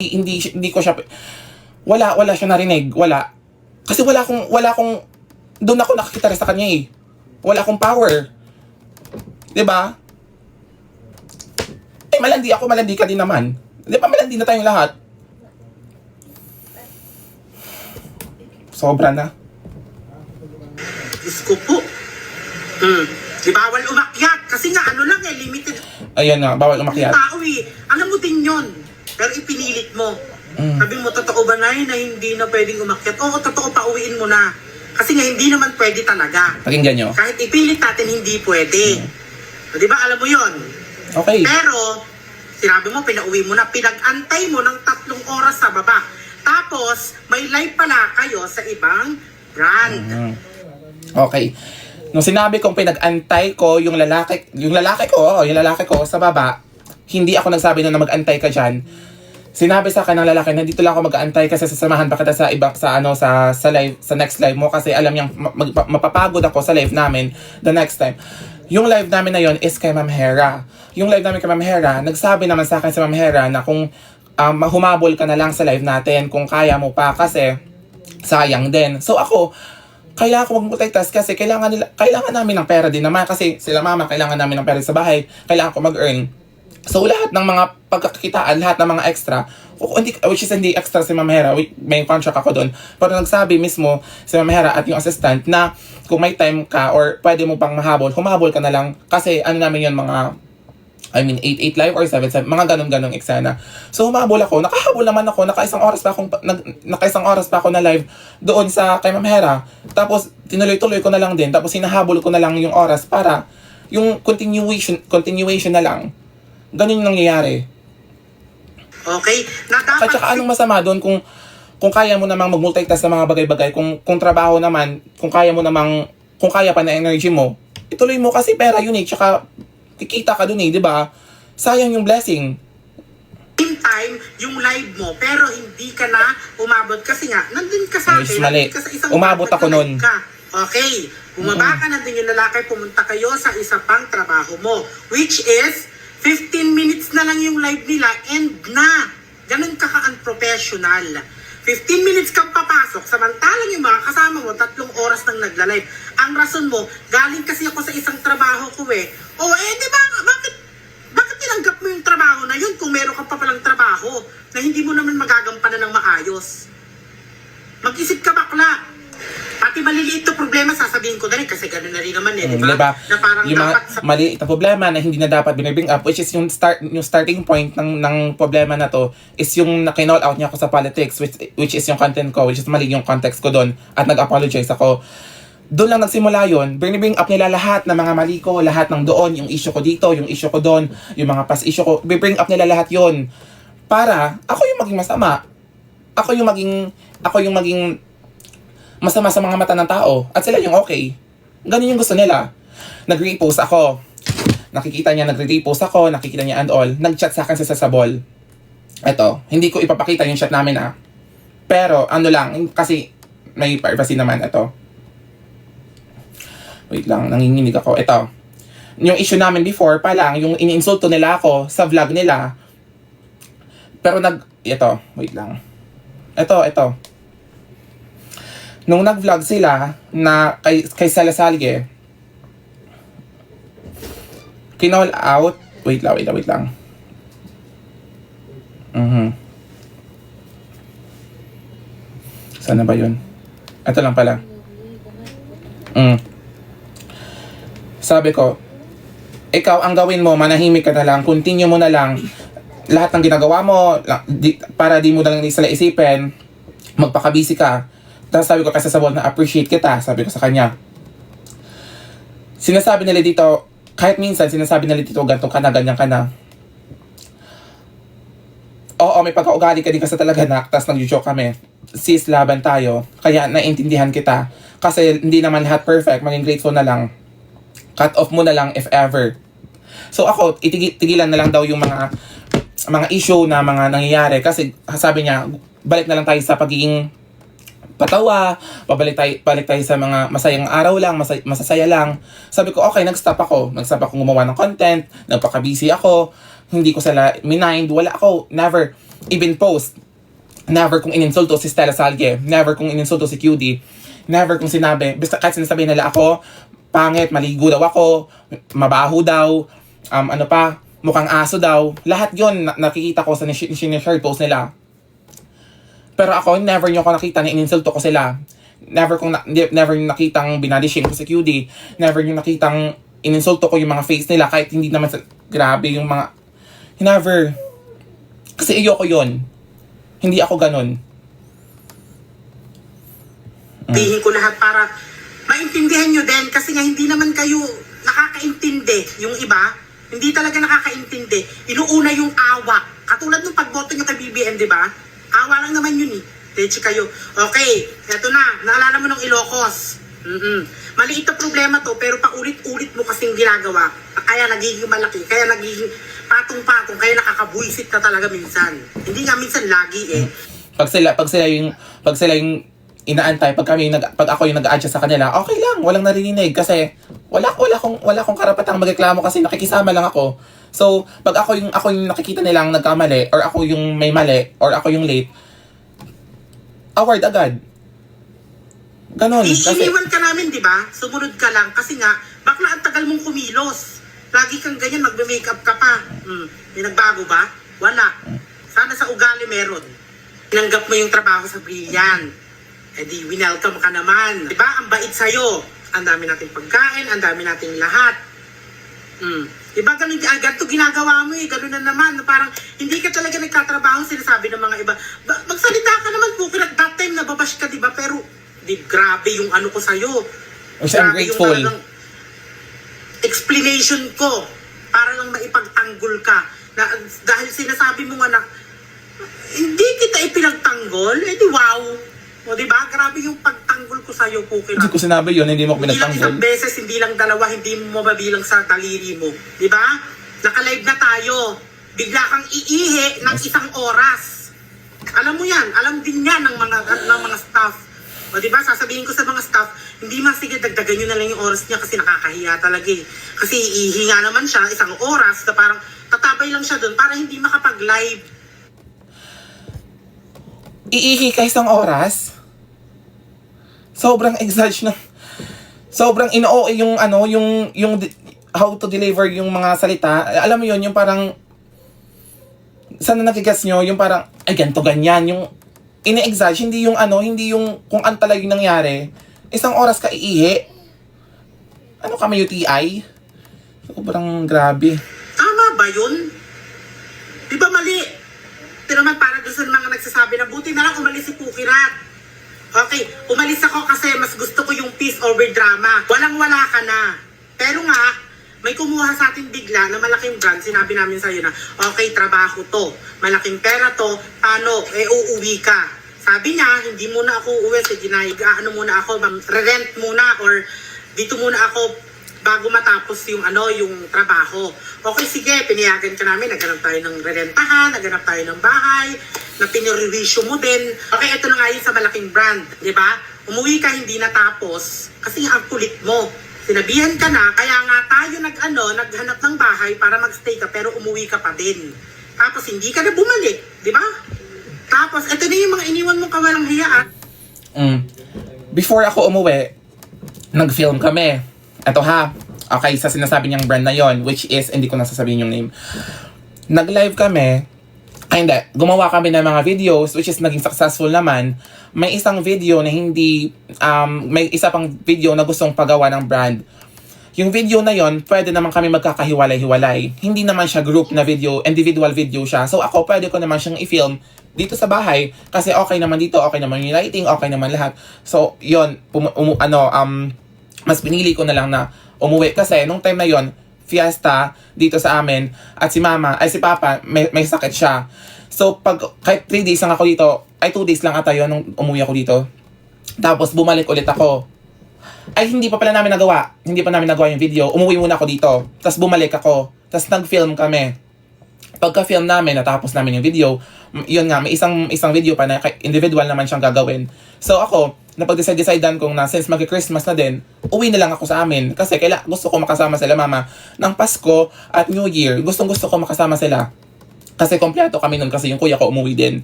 hindi ko siya, wala siya narinig, wala. Kasi wala akong, doon ako nakakita rin sa kanya eh. Wala akong power. 'Di ba? Eh, malandi ako, malandi ka din naman. 'Di ba, malandi na tayong lahat. Sobra na. Diyos ko po. Di bawal umakyat. Kasi nga, ano lang eh, limited Ayan nga, bawal umakyat. tao eh. Alam mo din yun. Pero ipinilit mo. Sabi mo, totoo ba na na hindi na pwedeng umakyat? Oo, totoo, pauwiin mo na. Kasi nga, hindi naman pwede talaga. Pakinggan nyo. Kahit ipilit natin, hindi pwede. Di ba, alam mo yun? Okay. Pero, sinabi mo, pinauwi mo na, pinag-antay mo ng 3 oras sa baba. Tapos, may live pala kayo sa ibang brand. Okay. Nung sinabi kong pinag-antay ko yung lalaki ko sa baba, hindi ako nagsabi na mag-antay ka dyan. Sinabi sa akin ng lalaki na dito lang ako mag-antay kasi sasamahan pa kita sa iba, sa live, sa next live mo kasi alam niyang mapapagod ako sa live namin the next time. Yung live namin na yon is kay Ma'am Hera. Yung live namin kay Ma'am Hera, nagsabi naman sa akin si Ma'am Hera na kung humabol ka na lang sa live natin kung kaya mo pa kasi sayang din. So ako, kaya ako mag-multitask kasi kailangan namin ng pera din naman kasi sila mama, kailangan namin ng pera sa bahay, kailangan ko mag-earn. So lahat ng mga pagkakitaan, lahat ng mga extra, which is hindi extra si Ma'am Hera, may contract ako doon. Pero nagsabi mismo si Ma'am Hera at yung assistant na kung may time ka or pwede mo pang humabol ka na lang kasi ano namin yun mga 8 live or 7, mga ganun-ganung eksena. So humabol ako, nakahabol naman ako, nakaisang oras pa ako na live doon sa kay Ma'am Hera. Tapos tinuloy-tuloy ko na lang din, tapos hinahabol ko na lang yung oras para yung continuation na lang. Ganun yung nangyayari. Okay? Na dapat At saka anong masama doon kung kaya mo namang mag-multitask sa mga bagay-bagay, kung trabaho naman, kung kaya pa na energy mo, ituloy mo kasi pera yun eh, tsaka kikita ka dun eh, di ba? Sayang yung blessing. same time yung live mo, pero hindi ka na umabot kasi nga, nandun ka sa akin, Mali. nandun ka sa isang Umabot ako nun. Okay. Bumaba ka, nandun yung lalaki, pumunta kayo sa isa pang trabaho mo, which is 15 minutes na lang yung live nila and na. Ganun ka ka-unprofessional. 15 minutes kang papasok, samantalang yung mga kasama mo, 3 oras nang nagla-live. Ang rason mo, galing kasi ako sa isang trabaho ko eh. O di ba, bakit tinanggap mo yung trabaho na yun kung meron ka pa palang trabaho na hindi mo naman magagampanan ng maayos? Mag-isip ka bakla. Pati maliliit na problema, sasabihin ko na rin kasi gano'n na rin naman eh, di ba? Diba? Na parang yung mga dapat maliit na problema na hindi na dapat binibring up, which is yung starting point ng problema na to is yung na-kinall out niya ako sa politics, which is yung content ko, which is mali yung context ko doon at nag-apologize ako. Doon lang nagsimula yun, bring up nila lahat ng mga mali ko, lahat ng doon, yung issue ko dito, yung issue ko doon, yung mga past issue ko, bring up nila lahat yun para ako yung maging masama. Ako yung maging masama sa mga mata ng tao at sila yung okay. Ganun yung gusto nila. Nag-repost ako. Nakikita niya nag-repost ako, nakikita niya and all. Nag-chat sa akin sa Sasabol. Eto, hindi ko ipapakita yung chat namin Pero ano lang, kasi may privacy naman ito. Wait lang, nanginginig ako. Ito. Yung issue namin before pa lang, yung iniinsulto nila ako sa vlog nila. Pero ito, wait lang. Ito. Nung nag-vlog sila na kay Salasalge, kinall out, wait lang. Sana ba yun? Ito lang pala. Sabi ko, ikaw ang gawin mo, manahimik ka na lang, continue mo na lang, lahat ng ginagawa mo, para di mo na lang sila isipin, magpaka-busy ka. Tapos sabi ko kasi sa wall na appreciate kita, sabi ko sa kanya. Sinasabi nila dito, kahit minsan sinasabi nila dito, ganito ka na, ganyan ka na. Oo, may pagkaugali ka din kasi talaga tapos nag-joke kami. Sis, laban tayo. Kaya naiintindihan kita. Kasi hindi naman lahat perfect, maging grateful na lang. Cut off mo na lang if ever. So ako, tigilan na lang daw yung mga issue na mga nangyayari. Kasi sabi niya, balik na lang tayo sa pagiging patawa, balik tayo sa mga masayang araw lang, masasaya lang. Sabi ko, okay, nag-stop ako gumawa ng content, nagpaka-busy ako, hindi ko sila minind, wala ako, never. even post. Never kong ininsulto si Stella Salge. Never kong ininsulto si QD. Never kong sinabi. Basta kahit sinasabi nila ako, pangit, maligo daw ako, mabaho daw, mukhang aso daw. Lahat yon nakikita ko sa share post nila. Pero ako, never nyo ako nakita na ininsulto ko sila. Never nakitang binadishing ko si QD. Never nyo nakitang ininsulto ko yung mga face nila kahit hindi naman grabe yung mga... Never. Kasi ayoko yon. Hindi ako ganun. Sabihin ko lahat para maintindihan nyo din kasi nga hindi naman kayo nakakaintindi yung iba. Hindi talaga nakakaintindi. Inuuna yung awa. Katulad nung pagboto nyo kay BBM, di ba? Awa lang naman yun eh. Techi kayo. Okay, eto na. Naalala mo ng Ilocos. Maliit na problema to pero paulit-ulit mo kasing ginagawa. Kaya nagiging malaki. Kaya nagiging patong-patong. Kaya nakakabuisit ka talaga minsan. Hindi nga minsan lagi eh. Pag sila yung inaantay, pag ako yung nag-a-adjust sa kanila, okay lang, walang narinig kasi wala akong karapatang magreklamo kasi nakikisama lang ako. So, pag ako yung nakikita nilang nagkamali or ako yung may mali or ako yung late, award agad. Ganon. Iniwan ka namin, di ba? Sumunod ka lang kasi nga, bakla ang tagal mong kumilos. Lagi kang ganyan, magme-makeup ka pa. May nagbago ba? Wala. Sana sa ugali meron. Tinanggap mo yung trabaho sa Brilliant. Eh di, winelcome ka naman. Di ba? Ang bait sa'yo. Ang dami nating pagkain, ang dami nating lahat. Diba ganito ginagawa mo eh, gano'n na naman. Parang hindi ka talaga nagtatrabaho, sinasabi ng mga iba. Magsalita ka naman po, at that time nababash ka, diba? Pero, grabe yung ano ko sa'yo. I'm grateful. Yung explanation ko, para lang maipagtanggol ka. Dahil sinasabi mo nga na, hindi kita ipinagtanggol, eh di wow. O diba? Grabe yung pagtanggol ko sa'yo, Cookie. Hindi ko sinabi yun, hindi mo ako Hindi lang pinagtanggol. isang beses, hindi lang dalawa, hindi mo mabilang sa daliri mo. Diba? Naka-live na tayo. Bigla kang iihi ng isang oras. Alam mo yan. Alam din yan ng mga staff. O diba? Sasabihin ko sa mga staff, hindi sige, dagdagan nyo na lang yung oras niya kasi nakakahiya talaga eh. Kasi iihi nga naman siya, isang oras na parang tatabay lang siya doon para hindi makapag-live. Iihi ka isang oras? Sobrang exage na. Sobrang ino-OA yung how to deliver yung mga salita. Alam mo yun, yung parang sana nagigas nyo, yung parang ay ganito ganyan, yung ini-exage, hindi yung kung ano talaga yung nangyari. Isang oras ka iihi. Ano ka, may UTI? Sobrang grabe. Tama ba yun? Di ba mali? Pero naman para doon sa mga nagsasabi na buti na lang umalis si Cookie Rat. Okay, umalis ako kasi mas gusto ko yung peace over drama. Walang-wala ka na. Pero nga, may kumuha sa atin bigla na malaking brand. Sinabi namin sa'yo na, okay, trabaho to. Malaking pera to. Paano? Uuwi ka. Sabi niya, hindi muna ako uuwi. Sige na, muna ako, rent muna or dito muna ako bago matapos yung trabaho. Okay, sige, piniyagan ka namin, naghanap tayo ng rerentahan, naghanap tayo ng bahay, na piniriwisyo mo din. Okay, ito na nga yun sa malaking brand, di ba? Umuwi ka, hindi natapos, kasi ang kulit mo. Sinabihan ka na, kaya nga tayo naghanap ng bahay para magstay ka, pero umuwi ka pa din. Tapos hindi ka na bumalik, di ba? Tapos, ito na yung mga iniwan mong kawalang hiyaan. Before ako umuwi, nag-film kami. Ito ha, okay, sa sinasabi niyang brand na yon, which is, hindi ko nasasabihin yung name. Nag-live kami, gumawa kami ng mga videos, which is naging successful naman. May isang video na may isa pang video na gustong pagawa ng brand. Yung video na yon, pwede naman kami magkakahiwalay-hiwalay. Hindi naman siya group na video, individual video siya. So ako, pwede ko naman siyang i-film dito sa bahay, kasi okay naman dito, okay naman yung lighting, okay naman lahat. So, yon, mas pinili ko na lang na umuwi kasi nung time na yon, fiesta dito sa amin at si papa may sakit siya. So kahit 3 days lang ako dito, 2 days lang ata yun nung umuwi ako dito. Tapos bumalik ulit ako. Hindi pa namin nagawa yung video. Umuwi muna ako dito. Tapos bumalik ako. Tapos nag-film kami. Pagka-film namin, natapos namin yung video, yun nga, may isang video pa na individual naman siyang gagawin. So ako, napag-decide-decidean kong na since mag-Christmas na din, uwi na lang ako sa amin. Kasi gusto ko makasama sila mama ng Pasko at New Year. Gustong-gusto ko makasama sila. Kasi kompleto kami nun kasi yung kuya ko umuwi din.